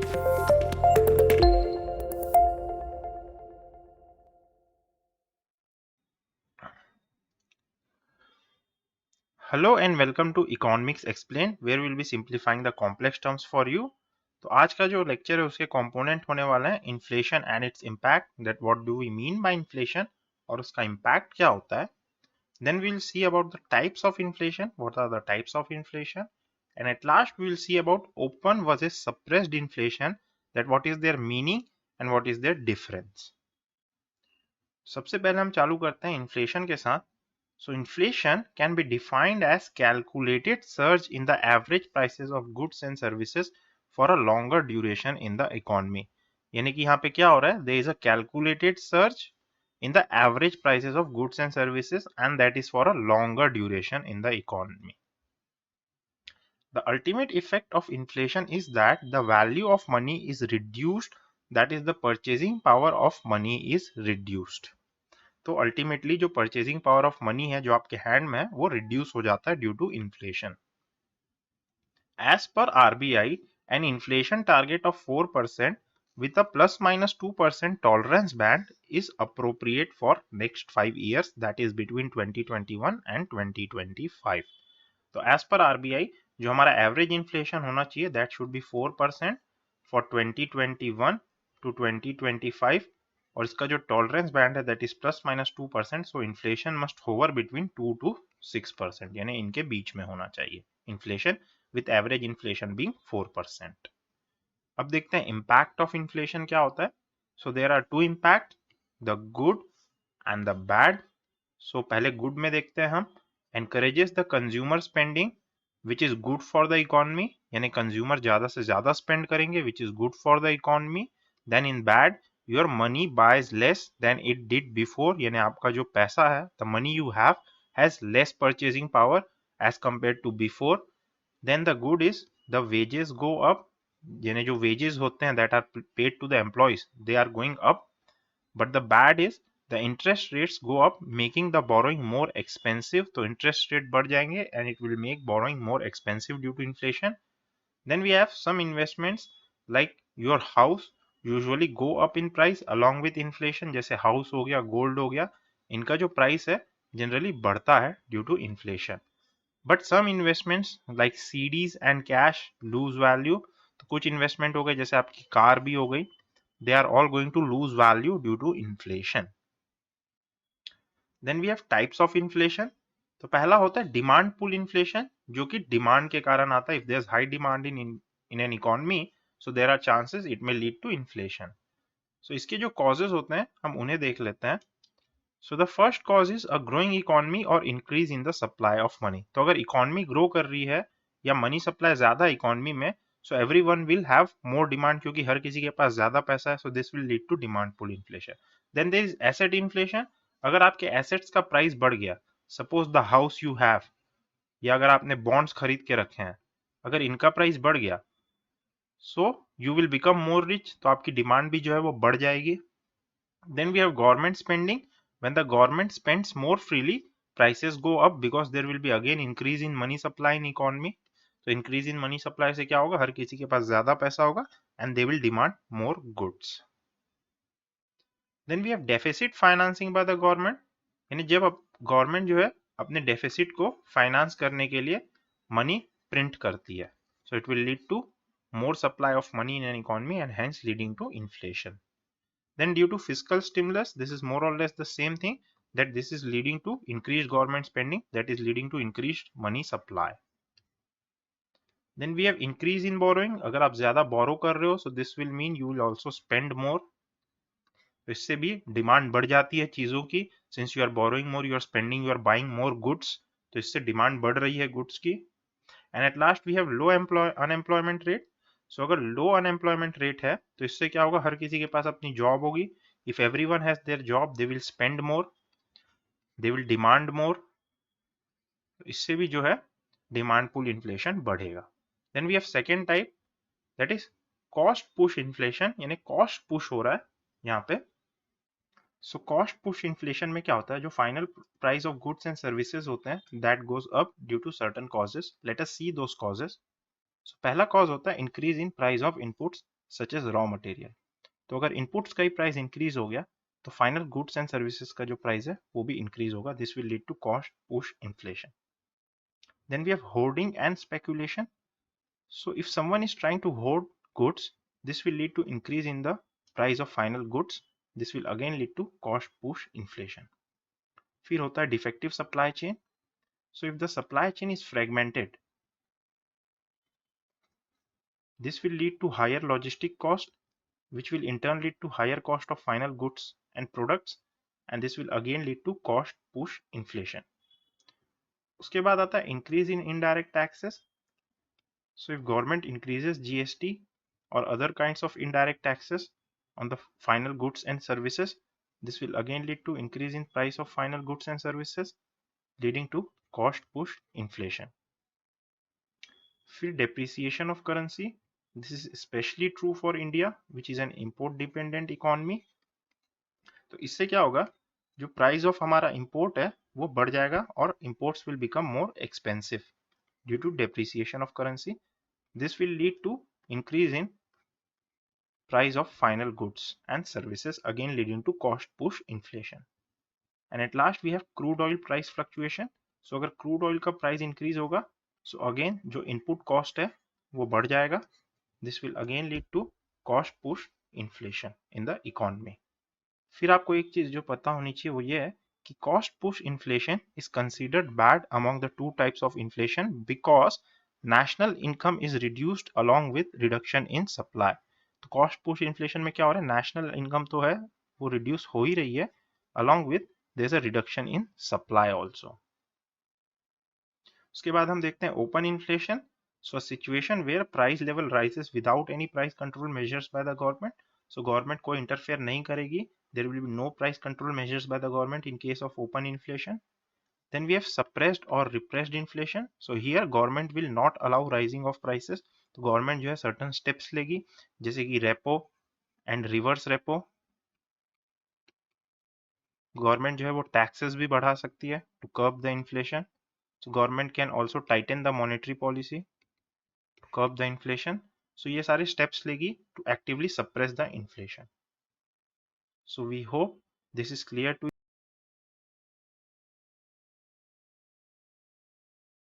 Hello and welcome to Economics Explained, where we'll be simplifying the complex terms for you. तो आज का जो lecture है उसके कंपोनेंट होने वाला है inflation and its impact, that what do we mean by inflation और उसका इम्पैक्ट क्या होता है. Then we'll see about the types of inflation, what are the types of inflation, and at last we will see about open versus suppressed inflation, that what is their meaning and what is their difference. सबसे पहले हम चालू करते हैं inflation के साथ. So inflation can be defined as calculated surge in the average prices of goods and services for a longer duration in the economy. यानी कि यहाँ पे क्या हो रहा है? There is a calculated surge in the average prices of goods and services, and that is for a longer duration in the economy. The ultimate effect of inflation is that the value of money is reduced, that is the purchasing power of money is reduced. तो ultimately जो purchasing power of money है जो आपके hand में है वो reduce हो जाता है due to inflation. As per RBI an inflation target of 4% with a plus minus 2% tolerance band is appropriate for next 5 years, that is between 2021 and 2025. तो एज पर आरबीआई जो हमारा एवरेज इन्फ्लेशन होना चाहिए that should be 4% for 2021 to 2025, और इसका जो tolerance band है that is plus minus 2%. So inflation must hover between 2 to 6%, यानी इनके बीच में होना चाहिए inflation, with average inflation being 4%. अब देखते हैं इम्पैक्ट ऑफ इन्फ्लेशन क्या होता है. So there are two impact, the good and the bad. So पहले गुड में देखते हैं हम. Encourages the consumer spending which is good for the economy, यानी कंज्यूमर ज्यादा से ज्यादा स्पेंड करेंगे which is good for the economy. Then in bad, your money buys less than it did before, यानी आपका जो पैसा है the money you have has less purchasing power as compared to before. Then the good is the wages go up, यानी जो wages होते हैं that are paid to the employees they are going up. But the bad is the interest rates go up, making the borrowing more expensive. तो interest rate बढ़ जाएंगे and it will make borrowing more expensive due to inflation. Then we have some investments like your house usually go up in price along with inflation, जैसे house हो गया, gold हो गया, इनका जो प्राइस है जनरली बढ़ता है due to inflation. But some investments like CDs and cash lose value. तो कुछ इन्वेस्टमेंट हो गए जैसे आपकी कार भी हो गई, they are all going to lose value due to inflation. Then we have types of inflation. तो पहला होता है डिमांड पुल इन्फ्लेशन, जो कि डिमांड के कारण आता है. If there is high demand in an economy, so there are chances it may lead to inflation. So इसके जो causes होते हैं हम उन्हें देख लेते हैं. So the first cause is a growing economy or increase in the supply of money. तो अगर इकोनॉमी ग्रो कर रही है या मनी सप्लाई ज्यादा इकोनॉमी में, so everyone will have more demand, क्योंकि हर किसी के पास ज्यादा पैसा है. So this will lead to demand pull inflation. Then there is asset inflation. अगर आपके assets का प्राइस बढ़ गया, suppose the house you have, या अगर आपने बॉन्ड्स खरीद के रखे हैं, अगर इनका प्राइस बढ़ गया, so you will become more rich, तो आपकी डिमांड भी जो है वो बढ़ जाएगी. Then we have government spending. When the government spends more freely, prices go up because there will be again increase in money supply in economy. तो increase in money supply से क्या होगा, हर किसी के पास ज्यादा पैसा होगा and they will demand more goods. Then we have deficit financing by the government. यानी जब गवर्नमेंट जो है अपने डेफिसिट को फाइनेंस करने के लिए मनी प्रिंट करती है, so it will lead to more supply of money in an economy and hence leading to inflation. Then due to fiscal stimulus, this is more or less the same thing, that this is leading to increased government spending, that is leading to increased money supply. Then we have increase in borrowing. अगर आप ज्यादा borrow कर रहे हो, so this will mean you will also spend more. इससे भी demand बढ़ जाती है चीजों की. Since you are borrowing more, you are spending, you are buying more goods, तो इससे डिमांड बढ़ रही है गुड्स की. And at last we have low unemployment rate. सो अगर लो अनएम्प्लॉयमेंट रेट है तो इससे क्या होगा, हर किसी के पास अपनी जॉब होगी. If everyone has their job, they will spend more, they will demand more. इससे भी जो है डिमांड पुल इन्फ्लेशन बढ़ेगा. Then we have second type, that is cost push inflation, यानी कॉस्ट पुश हो रहा है यहाँ पे. सो कॉस्ट पुश इन्फ्लेशन में क्या होता है, जो final price of goods and services होते हैं that goes up due to certain causes. Let us see those causes. पहला कॉज होता है increase in price of inputs. Such as raw material. तो अगर इनपुट्स का ही प्राइस इंक्रीज हो गया तो फाइनल गुड्स एंड सर्विसेज का जो प्राइस है वो भी इंक्रीज होगा। This will lead to cost push inflation. Then we have hoarding and speculation. So if someone is trying to hoard goods, this will lead to increase in the price of final goods. This will again lead to cost push inflation. फिर होता है defective supply chain. So if the supply chain is fragmented, this will lead to higher logistic cost, which will in turn lead to higher cost of final goods and products, and this will again lead to cost push inflation. उसके बाद आता है increase in indirect taxes. So if government increases GST or other kinds of indirect taxes on the final goods and services, this will again lead to increase in price of final goods and services, leading to cost push inflation. फिर depreciation of currency. This is especially true for India, which is an import dependent economy. तो इससे क्या होगा, जो price of हमारा import है वो बढ़ जाएगा और imports will become more expensive due to depreciation of currency. This will lead to increase in price of final goods and services, again leading to cost push inflation. And at last we have crude oil price fluctuation. So अगर crude oil का price increase होगा, so again जो input cost है वो बढ़ जाएगा. This will again lead to cost push inflation in the economy. फिर आपको एक चीज जो पता होनी चाहिए वो ये है कि cost push inflation is considered bad among the two types of inflation because national income is reduced along with reduction in supply. तो cost push inflation में क्या हो रहा है, national income तो है वो reduce हो ही रही है, along with there is a reduction in supply also. उसके बाद हम देखते हैं open inflation. So a situation where price level rises without any price control measures by the government. So government कोई interfere नहीं करेगी. There will be no price control measures by the government in case of open inflation. Then we have suppressed or repressed inflation. So here government will not allow rising of prices. तो government जो है certain steps लेगी, जैसे कि repo and reverse repo. Government जो है वो taxes भी बढ़ा सकती है to curb the inflation. So government can also tighten the monetary policy to curb the inflation. So ये सारे steps लेगी to actively suppress the inflation. So we hope this is clear to